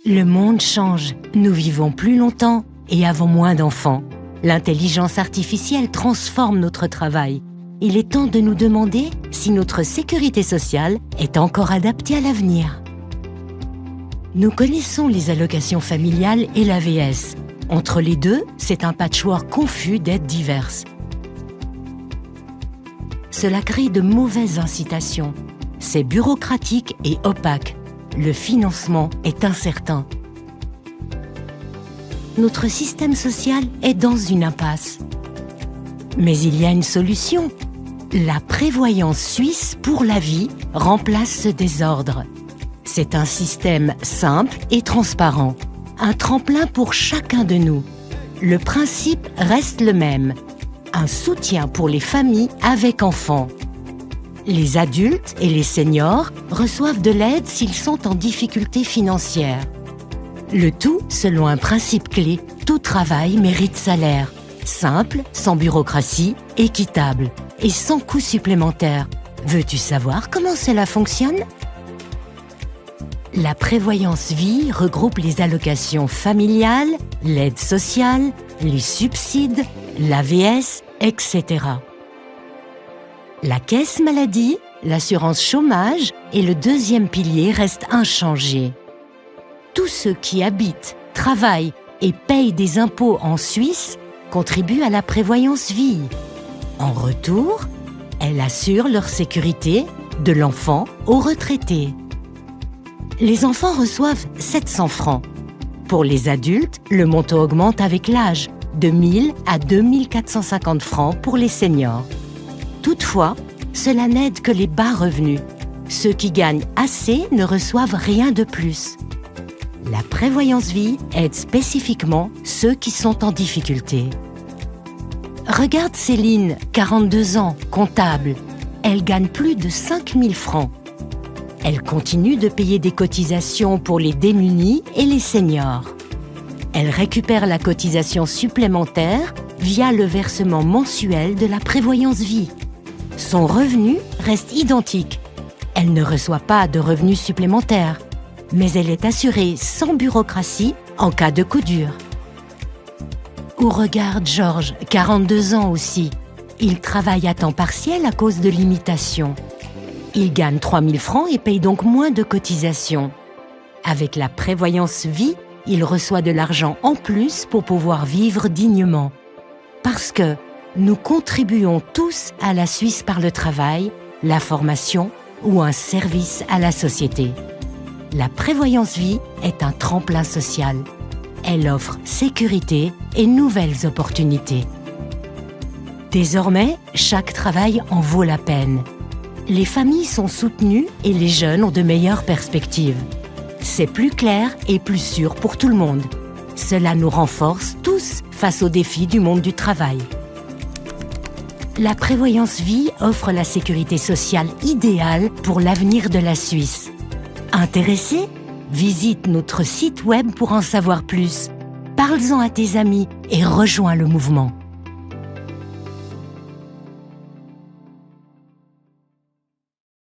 Le monde change, nous vivons plus longtemps et avons moins d'enfants. L'intelligence artificielle transforme notre travail. Il est temps de nous demander si notre sécurité sociale est encore adaptée à l'avenir. Nous connaissons les allocations familiales et l'AVS. Entre les deux, c'est un patchwork confus d'aides diverses. Cela crée de mauvaises incitations. C'est bureaucratique et opaque. Le financement est incertain. Notre système social est dans une impasse. Mais il y a une solution. La prévoyance suisse pour la vie remplace ce désordre. C'est un système simple et transparent, un tremplin pour chacun de nous. Le principe reste le même, un soutien pour les familles avec enfants. Les adultes et les seniors reçoivent de l'aide s'ils sont en difficulté financière. Le tout selon un principe clé, tout travail mérite salaire. Simple, sans bureaucratie, équitable et sans coût supplémentaire. Veux-tu savoir comment cela fonctionne ? La prévoyance vie regroupe les allocations familiales, l'aide sociale, les subsides, l'AVS, etc. La caisse maladie, l'assurance chômage et le deuxième pilier restent inchangés. Tous ceux qui habitent, travaillent et payent des impôts en Suisse contribuent à la prévoyance vie. En retour, elle assure leur sécurité de l'enfant aux retraités. Les enfants reçoivent 700 francs. Pour les adultes, le montant augmente avec l'âge, de 1 000 à 2 450 francs pour les seniors. Toutefois, cela n'aide que les bas revenus. Ceux qui gagnent assez ne reçoivent rien de plus. La prévoyance vie aide spécifiquement ceux qui sont en difficulté. Regarde Céline, 42 ans, comptable. Elle gagne plus de 5 000 francs. Elle continue de payer des cotisations pour les démunis et les seniors. Elle récupère la cotisation supplémentaire via le versement mensuel de la prévoyance vie. Son revenu reste identique. Elle ne reçoit pas de revenus supplémentaires, mais elle est assurée sans bureaucratie en cas de coup dur. Ou regarde Georges, 42 ans aussi. Il travaille à temps partiel à cause de l'imitation. Il gagne 3 000 francs et paye donc moins de cotisations. Avec la prévoyance vie, il reçoit de l'argent en plus pour pouvoir vivre dignement. Parce que nous contribuons tous à la Suisse par le travail, la formation ou un service à la société. La prévoyance vie est un tremplin social. Elle offre sécurité et nouvelles opportunités. Désormais, chaque travail en vaut la peine. Les familles sont soutenues et les jeunes ont de meilleures perspectives. C'est plus clair et plus sûr pour tout le monde. Cela nous renforce tous face aux défis du monde du travail. La prévoyance vie offre la sécurité sociale idéale pour l'avenir de la Suisse. Intéressé ? Visite notre site web pour en savoir plus. Parle-en à tes amis et rejoins le mouvement.